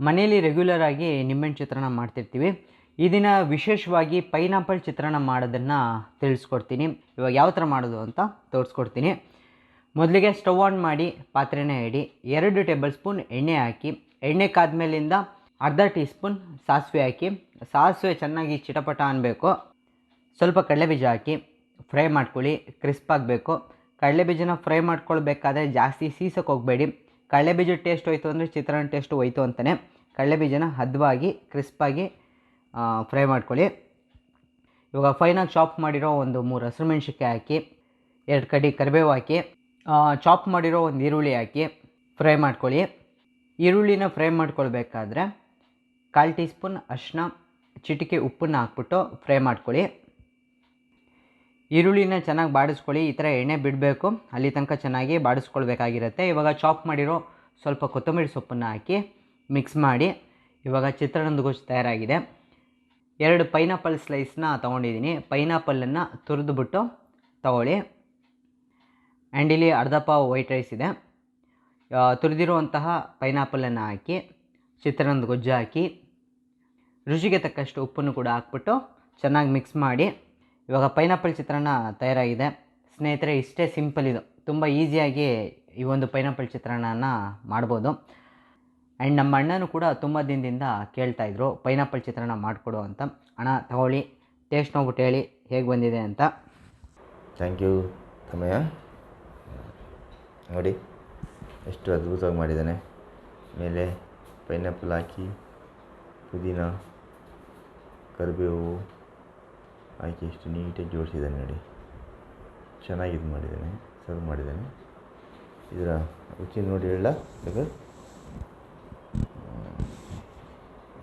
ಮನೆಯಲ್ಲಿ ರೆಗ್ಯುಲರ್ ಆಗಿ ನಿಂಬೆಹಣ್ಣು ಚಿತ್ರಾನ್ನ ಮಾಡ್ತಿರ್ತೀವಿ. ಈ ದಿನ ವಿಶೇಷವಾಗಿ ಪೈನಾಪಲ್ ಚಿತ್ರಾನ್ನ ಮಾಡೋದನ್ನು ತಿಳಿಸ್ಕೊಡ್ತೀನಿ. ಇವಾಗ ಯಾವ ಥರ ಮಾಡೋದು ಅಂತ ತೋರಿಸ್ಕೊಡ್ತೀನಿ. ಮೊದಲಿಗೆ ಸ್ಟವ್ ಆನ್ ಮಾಡಿ ಪಾತ್ರೆನ ಇಡಿ. 2 ಟೇಬಲ್ ಸ್ಪೂನ್ ಎಣ್ಣೆ ಹಾಕಿ, ಎಣ್ಣೆ ಕಾದ್ಮೇಲಿಂದ ಅರ್ಧ ಟೀ ಸ್ಪೂನ್ ಸಾಸಿವೆ ಹಾಕಿ. ಸಾಸಿವೆ ಚೆನ್ನಾಗಿ ಚಿಟಪಟ ಅನ್ನಬೇಕು. ಸ್ವಲ್ಪ ಕಡಲೆಬೀಜ ಹಾಕಿ ಫ್ರೈ ಮಾಡ್ಕೊಳ್ಳಿ, ಕ್ರಿಸ್ಪ್ ಆಗಬೇಕು. ಕಡಲೆಬೀಜನ ಫ್ರೈ ಮಾಡ್ಕೊಳ್ಬೇಕಾದ್ರೆ ಜಾಸ್ತಿ ಸೀಸಕ್ಕೆ ಹೋಗಬೇಡಿ. ಕಡಲೆಬೀಜ ಟೇಸ್ಟ್ ಹೋಯ್ತು ಅಂದರೆ ಚಿತ್ರಾನ್ನ ಟೇಸ್ಟು ಹೋಯ್ತು ಅಂತಲೇ. ಕಡಲೆಬೀಜನ ಹದವಾಗಿ ಕ್ರಿಸ್ಪಾಗಿ ಫ್ರೈ ಮಾಡ್ಕೊಳ್ಳಿ. ಇವಾಗ ಫೈನಾಗಿ ಚಾಪ್ ಮಾಡಿರೋ ಒಂದು 3 ಹಸಿರುಮೆಣ್ಸಿನ್ಕಾಯಿ ಹಾಕಿ, 2 ಕಡ್ಡಿ ಕರಿಬೇವು ಹಾಕಿ, ಚಾಪ್ ಮಾಡಿರೋ ಒಂದು ಈರುಳ್ಳಿ ಹಾಕಿ ಫ್ರೈ ಮಾಡ್ಕೊಳ್ಳಿ. ಈರುಳ್ಳಿನ ಫ್ರೈ ಮಾಡ್ಕೊಳ್ಬೇಕಾದ್ರೆ 1/4 ಟೀ ಸ್ಪೂನ್ ಅರಿಶಿನ, ಚಿಟಿಕೆ ಉಪ್ಪನ್ನು ಹಾಕ್ಬಿಟ್ಟು ಫ್ರೈ ಮಾಡ್ಕೊಳ್ಳಿ. ಈರುಳ್ಳಿನ ಚೆನ್ನಾಗಿ ಬಾಡಿಸ್ಕೊಳ್ಳಿ. ಈ ಥರ ಎಣ್ಣೆ ಬಿಡಬೇಕು, ಅಲ್ಲಿ ತನಕ ಚೆನ್ನಾಗಿ ಬಾಡಿಸ್ಕೊಳ್ಬೇಕಾಗಿರುತ್ತೆ. ಇವಾಗ ಚಾಪ್ ಮಾಡಿರೋ ಸ್ವಲ್ಪ ಕೊತ್ತಂಬರಿ ಸೊಪ್ಪನ್ನು ಹಾಕಿ ಮಿಕ್ಸ್ ಮಾಡಿ. ಇವಾಗ ಚಿತ್ರಾನ್ನದ ಗೊಜ್ಜು ತಯಾರಾಗಿದೆ. 2 ಪೈನಾಪಲ್ ಸ್ಲೈಸ್ನ ತೊಗೊಂಡಿದ್ದೀನಿ. ಪೈನಾಪಲನ್ನು ತುರಿದ್ಬಿಟ್ಟು ತಗೊಳ್ಳಿ. ಆ್ಯಂಡ್ ಇಲ್ಲಿ ಅರ್ಧ ಪಾವ್ ವೈಟ್ ರೈಸ್ ಇದೆ. ತುರಿದಿರುವಂತಹ ಪೈನಾಪಲನ್ನು ಹಾಕಿ ಚಿತ್ರಾನ್ನದ ಗೊಜ್ಜು ಹಾಕಿ ರುಚಿಗೆ ತಕ್ಕಷ್ಟು ಉಪ್ಪನ್ನು ಕೂಡ ಹಾಕ್ಬಿಟ್ಟು ಚೆನ್ನಾಗಿ ಮಿಕ್ಸ್ ಮಾಡಿ. ಇವಾಗ ಪೈನಾಪಲ್ ಚಿತ್ರಾನ್ನ ತಯಾರಾಗಿದೆ. ಸ್ನೇಹಿತರೆ, ಇಷ್ಟೇ ಸಿಂಪಲ್ ಇದು. ತುಂಬ ಈಸಿಯಾಗಿ ಈ ಒಂದು ಪೈನಾಪಲ್ ಚಿತ್ರಾನ್ನನ ಮಾಡ್ಬೋದು. ಆ್ಯಂಡ್ ನಮ್ಮ ಅಣ್ಣನೂ ಕೂಡ ತುಂಬ ದಿನದಿಂದ ಕೇಳ್ತಾಯಿದ್ರು ಪೈನಾಪಲ್ ಚಿತ್ರಾನ್ನ ಮಾಡಿಕೊಡು ಅಂತ. ಅಣ್ಣ ತಗೊಳ್ಳಿ, ಟೇಸ್ಟ್ ನೋಡ್ಬಿಟ್ಟು ಹೇಳಿ ಹೇಗೆ ಬಂದಿದೆ ಅಂತ. ಥ್ಯಾಂಕ್ ಯು ತಮ್ಮಯ್ಯ. ನೋಡಿ ಎಷ್ಟು ಅದ್ಭುತವಾಗಿ ಮಾಡಿದ್ದಾನೆ. ಮೇಲೆ ಪೈನಾಪಲ್ ಹಾಕಿ, ಪುದೀನ, ಕರಿಬೇವು ಹಾಕಿ ಎಷ್ಟು ನೀಟಾಗಿ ಜೋಡಿಸಿದ್ದಾನೆ ನೋಡಿ. ಚೆನ್ನಾಗಿ ಇದು ಮಾಡಿದ್ದಾನೆ, ಸರ್ವ್ ಮಾಡಿದ್ದಾನೆ. ಇದರ ರುಚಿ ನೋಡಿ ಹೇಳ ಬೇಕಾದ್ರೆ.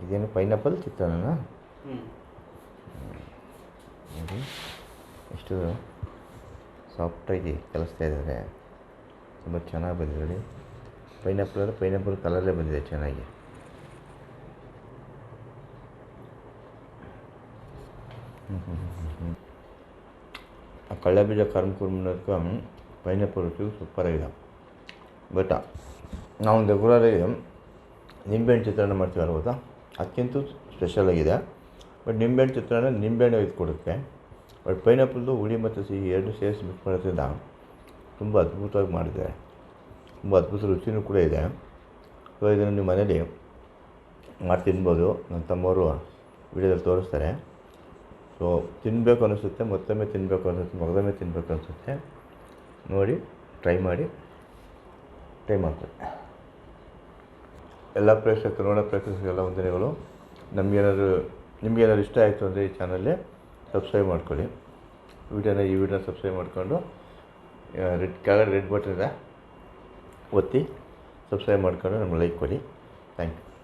ಇದೇನು ಪೈನಾಪಲ್ ಚಿತ್ರಾನ್ನ ನೋಡಿ ಎಷ್ಟು ಸಾಫ್ಟಾಗಿ ಕಲಿಸ್ತಾ ಇದ್ದಾರೆ. ತುಂಬ ಚೆನ್ನಾಗಿ ಬಂದಿದೆ ನೋಡಿ. ಪೈನಾಪಲ್ ಅಂದರೆ ಪೈನಾಪಲ್ ಕಲರೇ ಬಂದಿದೆ ಚೆನ್ನಾಗಿ. ಆ ಕಡಲೆಬೀಜ ಕುರ್ಮಕ್ಕೆ ಪೈನಾಪಲ್ ರುಚಿ ಸೂಪರಾಗಿದೆ. ಬಟ್ ನಾವು ರೆಗ್ಯುಲರಾಗಿ ನಿಂಬೆಹಣ್ಣು ಚಿತ್ರಾನ್ನ ಮಾಡ್ತೀವಲ್ಲ ಗೊತ್ತಾ, ಅದಕ್ಕಿಂತ ಸ್ಪೆಷಲಾಗಿದೆ. ಬಟ್ ನಿಂಬೆಹಣ್ಣು ಚಿತ್ರಾನ್ನ ನಿಂಬೆಹಣ್ಣು ಇದು ಕೊಡುತ್ತೆ. ಬಟ್ ಪೈನಾಪಲ್ದು ಹುಳಿ ಮತ್ತು ಸಿಹಿ ಎರಡು ಸೇರಿಸಿ ಮಿಕ್ಸ್ ಮಾಡೋದ್ರಿಂದ ತುಂಬ ಅದ್ಭುತವಾಗಿ ಮಾಡಿದ್ದಾರೆ. ತುಂಬ ಅದ್ಭುತ ರುಚಿನೂ ಕೂಡ ಇದೆ. ಸೊ ಇದನ್ನು ನೀವು ಮನೇಲಿ ಮಾಡಿ ತಿನ್ಬೋದು. ನನ್ನ ತಮ್ಮವರು ವಿಡಿಯೋದಲ್ಲಿ ತೋರಿಸ್ತಾರೆ. ಸೊ ತಿನ್ನಬೇಕು ಅನಿಸುತ್ತೆ, ಮತ್ತೊಮ್ಮೆ ತಿನ್ನಬೇಕು ಅನಿಸುತ್ತೆ, ಮಗದೊಮ್ಮೆ ತಿನ್ನಬೇಕು ಅನಿಸುತ್ತೆ. ನೋಡಿ ಟ್ರೈ ಮಾಡಿ ಎಲ್ಲ ಕನ್ನಡ ಪ್ರೇಕ್ಷಕರಿಗೆಲ್ಲ ವಂದನೆಗಳು. ನಿಮಗೇನಾದ್ರು ಇಷ್ಟ ಆಯಿತು ಅಂದರೆ ಈ ಚಾನಲ್ಗೆ ಸಬ್ಸ್ಕ್ರೈಬ್ ಮಾಡ್ಕೊಳ್ಳಿ. ಈ ವಿಡಿಯೋನ ಸಬ್ಸ್ಕ್ರೈಬ್ ಮಾಡಿಕೊಂಡು ಕೆಳಗಡೆ ರೆಡ್ ಬಟನ್ ಇದೆ, ಒತ್ತಿ ಸಬ್ಸ್ಕ್ರೈಬ್ ಮಾಡ್ಕೊಂಡು ನಮ್ಗೆ ಲೈಕ್ ಕೊಡಿ. Thank you.